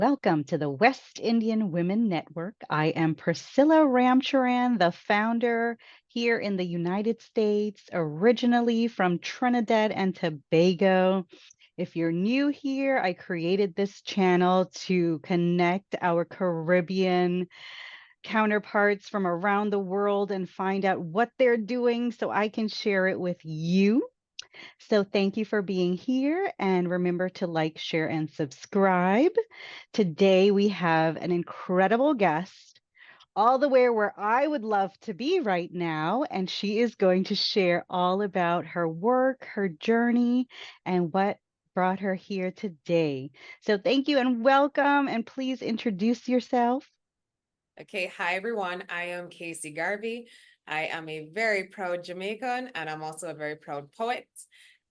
Welcome to the West Indian Women Network. I am Priscilla Ramcharan, the founder here in the United States, originally from Trinidad and Tobago. If you're new here, I created this channel to connect our Caribbean counterparts from around the world and find out what they're doing so I can share it with you. So thank you for being here and remember to like, share, and subscribe. Today we have an incredible guest all the way where I would love to be right now. And she is going to share all about her work, her journey, and what brought her here today. So thank you and welcome. And please introduce yourself. Okay, hi everyone. I am Kacy Garvey. I am a very proud Jamaican and I'm also a very proud poet.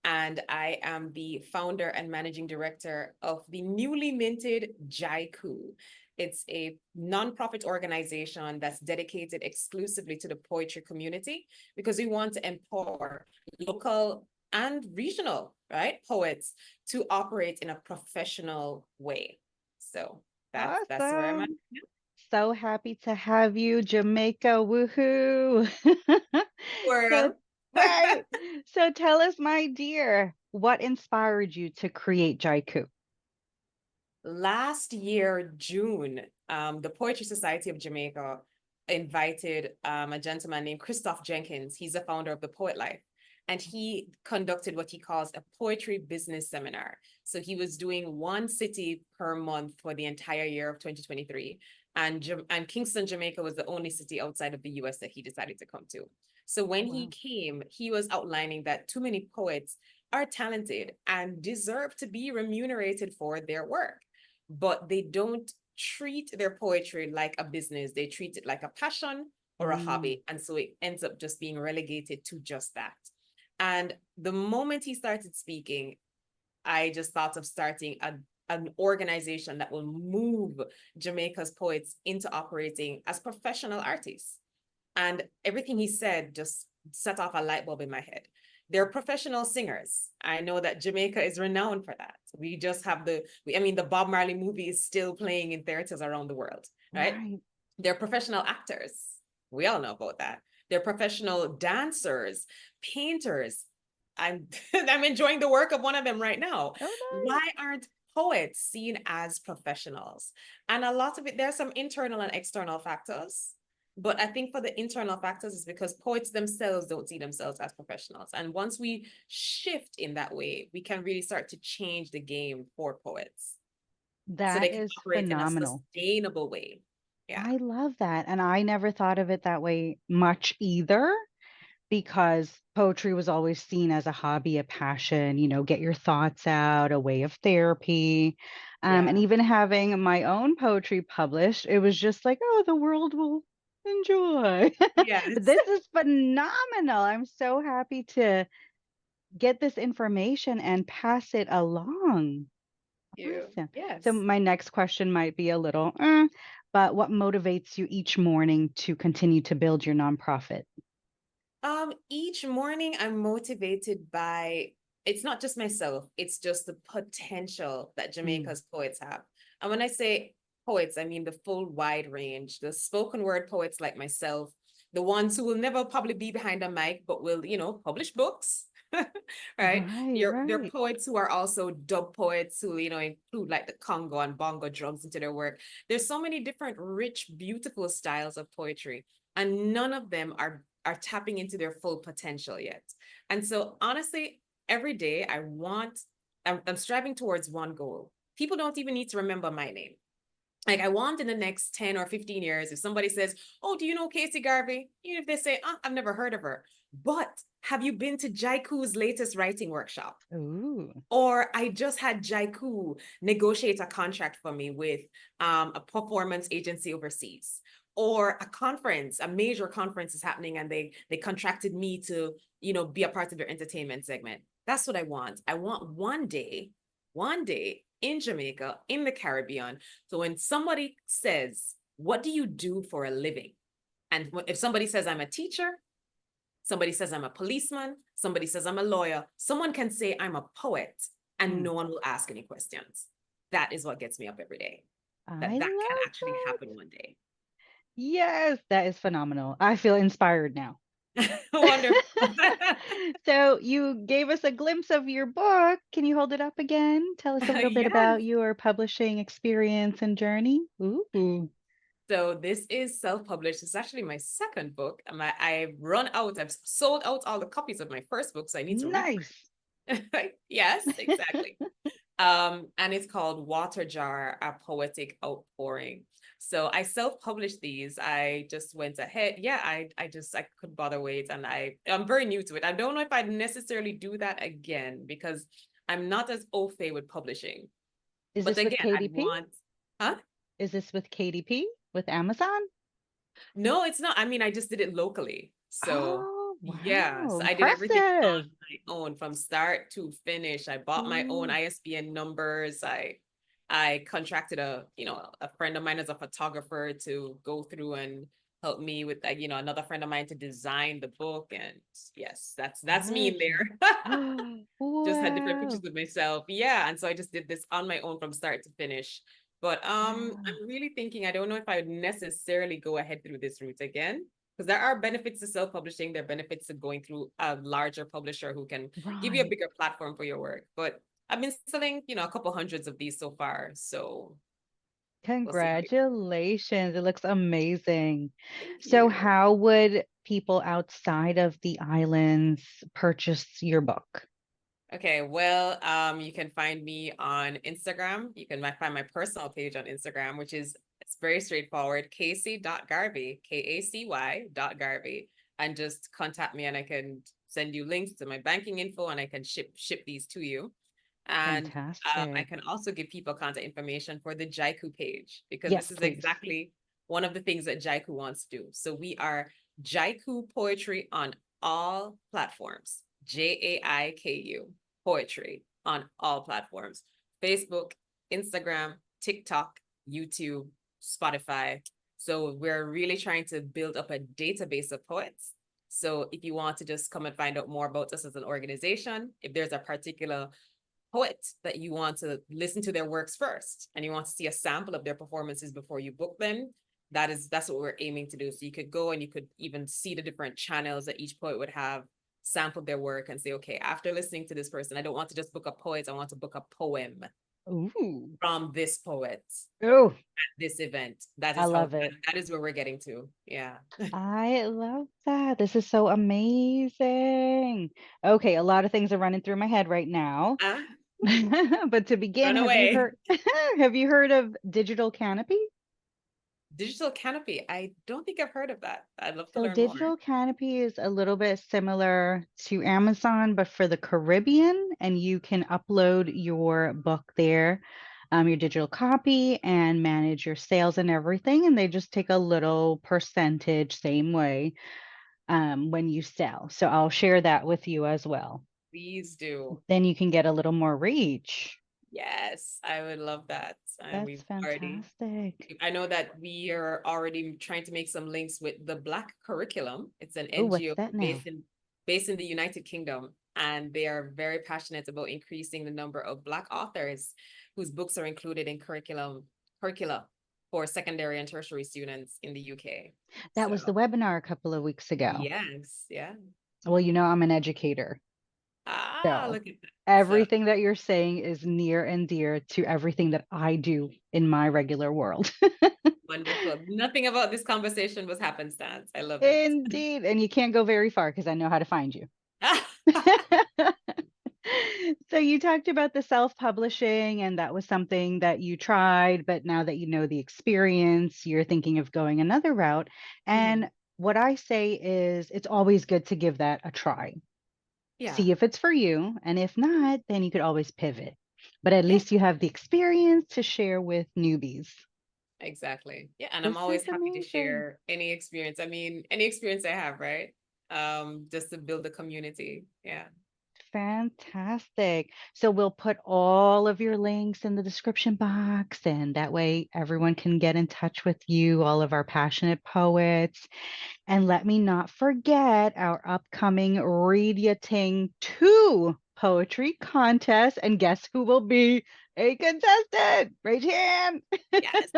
And I am the founder and managing director of the newly minted Jaiku. It's a nonprofit organization that's dedicated exclusively to the poetry community because we want to empower local and regional, right, poets to operate in a professional way. So that's where I'm at. Awesome. So happy to have you, Jamaica. Woohoo. So, World. right. So tell us, my dear, what inspired you to create Jaiku? Last year, June, the Poetry Society of Jamaica invited a gentleman named Christoph Jenkins. He's the founder of the Poet Life. And he conducted what he calls a poetry business seminar. So he was doing one city per month for the entire year of 2023. And Kingston, Jamaica was the only city outside of the US that he decided to come to. So Oh, when he wow. came, he was outlining that too many poets are talented and deserve to be remunerated for their work, but they don't treat their poetry like a business. They treat it like a passion or a Mm, hobby. And so it ends up just being relegated to just that. And the moment he started speaking, I just thought of starting an organization that will move Jamaica's poets into operating as professional artists. And everything he said just set off a light bulb in my head. They're professional singers. I know that Jamaica is renowned for that. We just have the Bob Marley movie is still playing in theaters around the world, right? right. They're professional actors. We all know about that. They're professional dancers, painters. I'm I'm enjoying the work of one of them right now. Oh, Why aren't poets seen as professionals? And a lot of it, there's some internal and external factors. But I think for the internal factors is because poets themselves don't see themselves as professionals. And once we shift in that way, we can really start to change the game for poets nice. so they That can is operate in a phenomenal. sustainable way. Yeah. I love that. And I never thought of it that way much either, because poetry was always seen as a hobby, a passion, get your thoughts out, a way of therapy. And Yeah. even having my own poetry published, it was just like, oh, the world will enjoy. But Yes. this is phenomenal. I'm so happy to get this information and pass it along. You. Awesome. So Yes. my next question might be a little, but what motivates you each morning to continue to build your nonprofit? Each morning I'm motivated by it's not just myself, it's just the potential that Mm, Jamaica's poets have. And when I say poets, I mean the full wide range, the spoken word poets like myself, the ones who will never probably be behind a mic, but will, publish books. Right? right, They're right. poets who are also dub poets who, include like the Congo and bongo drums into their work. There's so many different rich, beautiful styles of poetry, and none of them are tapping into their full potential yet. And so honestly, every day I'm striving towards one goal. People don't even need to remember my name. Like I want in the next 10 or 15 years, if somebody says, oh, do you know Kacy Garvey? Even if they say, oh, I've never heard of her. But have you been to Jaiku's latest writing workshop? Ooh. Or I just had Jaiku negotiate a contract for me with a performance agency overseas. Or a conference, a major conference is happening, and they contracted me to, be a part of their entertainment segment. That's what I want. I want one day in Jamaica, in the Caribbean. So when somebody says, what do you do for a living? And if somebody says I'm a teacher, somebody says I'm a policeman, somebody says I'm a lawyer, someone can say I'm a poet, and Mm. no one will ask any questions. That is what gets me up every day. I that can love actually that. happen one day. Yes, that is phenomenal. I feel inspired now. Wonderful. So you gave us a glimpse of your book. Can you hold it up again? Tell us a little bit Yes. about your publishing experience and journey. Ooh, So this is self-published. It's actually my second book. I've run out. I've sold out all the copies of my first book, so I need to reprint. nice. Yes, exactly. And it's called Water Jar, a Poetic Outpouring. So I self-published these. I just went ahead. Yeah, I couldn't bother wait. And I'm very new to it. I don't know if I'd necessarily do that again because I'm not as au fait with publishing. Is But this with again, I'd KDP? want, huh? Is this with KDP? With Amazon? No, it's not. I mean, I just did it locally. So Oh, yeah, wow. so I did everything on Impressive. my own from start to finish. I bought my own Ooh, ISBN numbers. I contracted a friend of mine as a photographer to go through and help me with like, another friend of mine to design the book. And yes, that's me in gorgeous. there. Just had different pictures Wow. of myself. Yeah. And so I just did this on my own from start to finish. But Wow. I'm really thinking I don't know if I would necessarily go ahead through this route again. Because there are benefits to self-publishing, there are benefits to going through a larger publisher who can give you a Right. bigger platform for your work. But I've been selling, a couple hundreds of these so far. So we'll see how it goes. Congratulations. It looks amazing. Thank So, you. how would people outside of the islands purchase your book? Okay, well, you can find me on Instagram. You can find my personal page on Instagram, which is it's very straightforward, Kacy.Garvey, Kacy.Garvey, and just contact me and I can send you links to my banking info and I can ship these to you. And I Fantastic. can also give people contact information for the Jaiku page because this Yes, is please. exactly one of the things that Jaiku wants to do. So we are Jaiku Poetry on all platforms. Jaiku Poetry on all platforms. Facebook, Instagram, TikTok, YouTube, Spotify. So we're really trying to build up a database of poets. So if you want to just come and find out more about us as an organization, if there's a particular poet that you want to listen to their works first and you want to see a sample of their performances before you book them, that's what we're aiming to do. So you could go and you could even see the different channels that each poet would have, sample their work and say, okay, after listening to this person, I don't want to just book a poet, I want to book a poem Ooh. from this poet Oh, at this event. I love it. That is where we're getting to. Yeah. I love that. This is so amazing. Okay, a lot of things are running through my head right now. Ah, But to begin, run have you away. heard have you heard of Digital Canopy? Digital Canopy. I don't think I've heard of that. I'd love to So learn more. Digital Canopy is a little bit similar to Amazon, but for the Caribbean, and you can upload your book there, your digital copy, and manage your sales and everything. And they just take a little percentage, same way, when you sell. So I'll share that with you as well. Please do. Then you can get a little more reach. Yes, I would love that. And That's we've already, fantastic. I know that we are already trying to make some links with the Black Curriculum. It's an Oh, what's NGO that now? based in the United Kingdom, and they are very passionate about increasing the number of Black authors whose books are included in curricula for secondary and tertiary students in the UK. That was the So webinar a couple of weeks ago. yes, yeah. Well, I'm an educator. Ah, So look at that. So everything that you're saying is near and dear to everything that I do in my regular world. wonderful. Nothing about this conversation was happenstance. I love it. Indeed. And you can't go very far because I know how to find you. So you talked about the self-publishing, and that was something that you tried, but now that you know the experience, you're thinking of going another route. Mhm. And what I say is it's always good to give that a try. Yeah, See if it's for you. And if not, then you could always pivot. But at yeah, least you have the experience to share with newbies. exactly. Yeah, and I'm This is always happy to amazing. share any experience. I mean, any experience I have, right? Just to build a community. Yeah. Fantastic. So we'll put all of your links in the description box, and that way everyone can get in touch with you, all of our passionate poets. And let me not forget our upcoming Read Ya Ting 2 poetry contest. And guess who will be A contestant, raise your hand. Yes.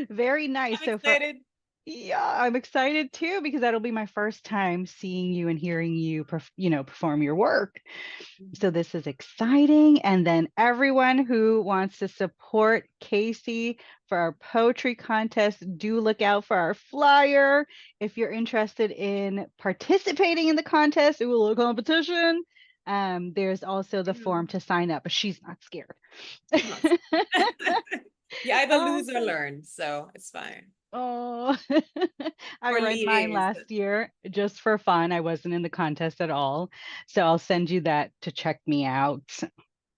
Very I'm nice. So for excited. Yeah, I'm excited too because that'll be my first time seeing you and hearing you, perform your work. So Mhm. this is exciting. And then everyone who wants to support Kacy for our poetry contest, do look out for our flyer. If you're interested in participating in the contest, it will be a competition. There's also the Yeah, form to sign up, but she's not scared. I'm not. You either lose or Awesome. learn, so it's fine. Oh, I Or read mine leaders. last year just for fun. I wasn't in the contest at all. So I'll send you that to check me out.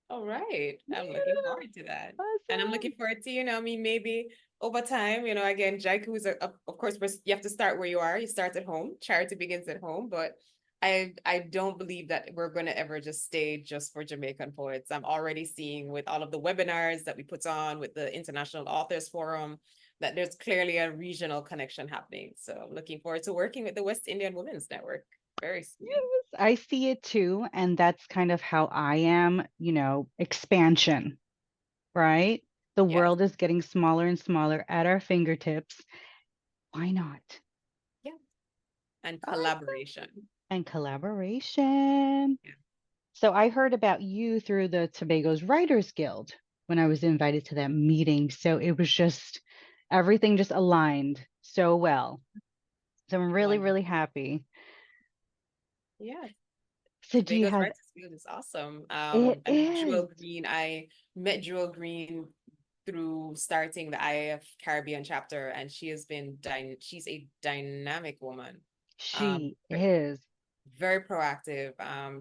All right. I'm looking Yeah, forward to that. And I'm looking awesome. forward to, I mean, maybe over time, again, Jaiku is, of course, you have to start where you are. You start at home. Charity begins at home. But I don't believe that we're going to ever just stay just for Jamaican poets. I'm already seeing with all of the webinars that we put on with the International Authors Forum that there's clearly a regional connection happening. So I'm looking forward to working with the West Indian Women's Network very soon. Yes, I see it too. And that's kind of how I am, expansion, right? The Yes. world is getting smaller and smaller at our fingertips. Why not? Yeah. And Awesome. collaboration. And collaboration. Yeah. So I heard about you through the Tobago's Writers Guild when I was invited to that meeting. So it was just everything just aligned so well. So I'm really, really Wonderful. happy. Yeah. So do you Tobago's have Writers Field is awesome. it I mean, is. Jewel Green, I met Jewel Green through starting the IAF Caribbean chapter, and she has been she's a dynamic woman. Um, She is. very proactive.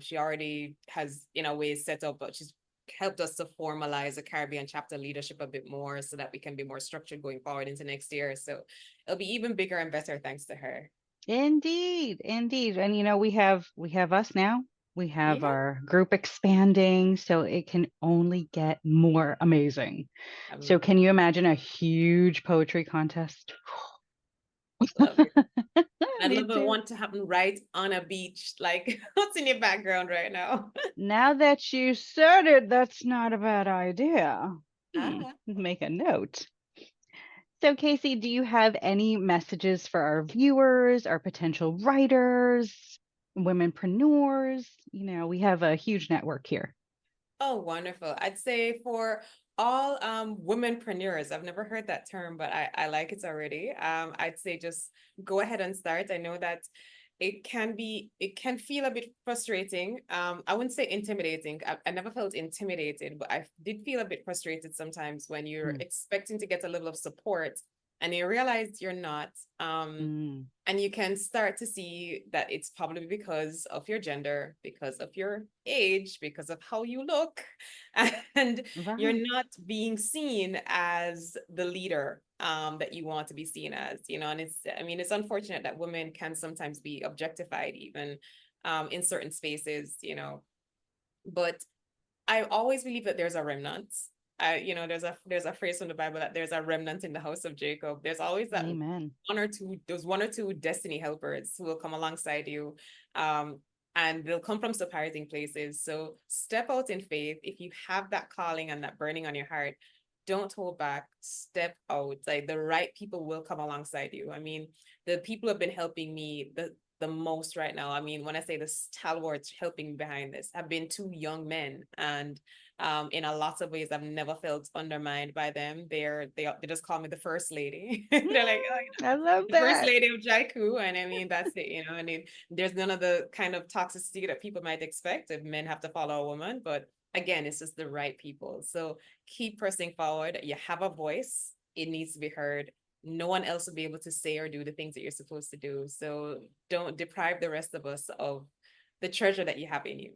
She already has, in a way, set up, but she's helped us to formalize the Caribbean chapter leadership a bit more so that we can be more structured going forward into next year. So it'll be even bigger and better thanks to her. Indeed, indeed. And we have us now. We have Yeah. our group expanding, so it can only get more amazing. So I'm can you imagine a huge poetry contest? love it. I'd Me love it too. want to happen right on a beach. Like, what's in your background right now? Now that you said it, that's not a bad idea. Ah. Make a note. So, Kacy, do you have any messages for our viewers, our potential writers, womenpreneurs? We have a huge network here. Oh, wonderful. I'd say for all womenpreneurs, I've never heard that term, but I like it already. I'd say just go ahead and start. I know that it can feel a bit frustrating. I wouldn't say intimidating. I never felt intimidated, but I did feel a bit frustrated sometimes when you're Mm, expecting to get a level of support and you realize you're not. mm, And you can start to see that it's probably because of your gender, because of your age, because of how you look, and you're right. not being seen as the leader that you want to be seen as, and I mean, it's unfortunate that women can sometimes be objectified even in certain spaces, but I always believe that there's a remnant. There's a phrase from the Bible that there's a remnant in the house of Jacob. There's always that Amen. there's one or two destiny helpers who will come alongside you. Um, and they'll come from surprising places. So step out in faith. If you have that calling and that burning on your heart, don't hold back. Step out. Like the right people will come alongside you. I mean, the people have been helping me the most right now. I mean, when I say the stalwarts helping me behind this have been two young men, and in a lot of ways, I've never felt undermined by them. They just call me the first lady. They're like, oh, I love the first that. lady of Jaiku, and I mean that's it. And there's none of the kind of toxicity that people might expect if men have to follow a woman, but again, it's just the right people. So keep pressing forward. You have a voice; it needs to be heard. No one else will be able to say or do the things that you're supposed to do. So don't deprive the rest of us of the treasure that you have in you.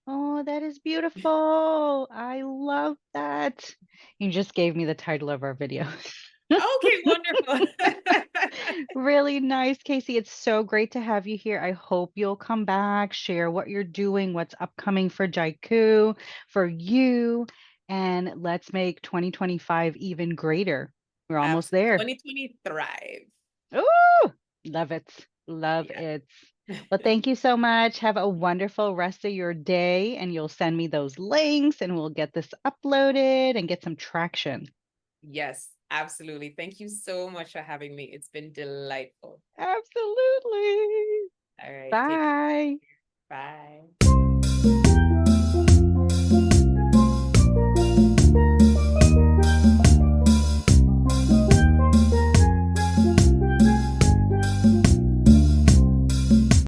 Oh, that is beautiful. I love that. You just gave me the title of our video. Okay, wonderful. Really nice, Kacy. It's so great to have you here. I hope you'll come back, share what you're doing, what's upcoming for Jaiku, for you, and let's make 2025 even greater. We're almost Absolutely. there. 2020 thrive. Ooh, love it. Love Yeah. it. Well, thank you so much. Have a wonderful rest of your day, and you'll send me those links and we'll get this uploaded and get some traction. Yes, absolutely. Thank you so much for having me. It's been delightful. Absolutely. All right, take care. Bye.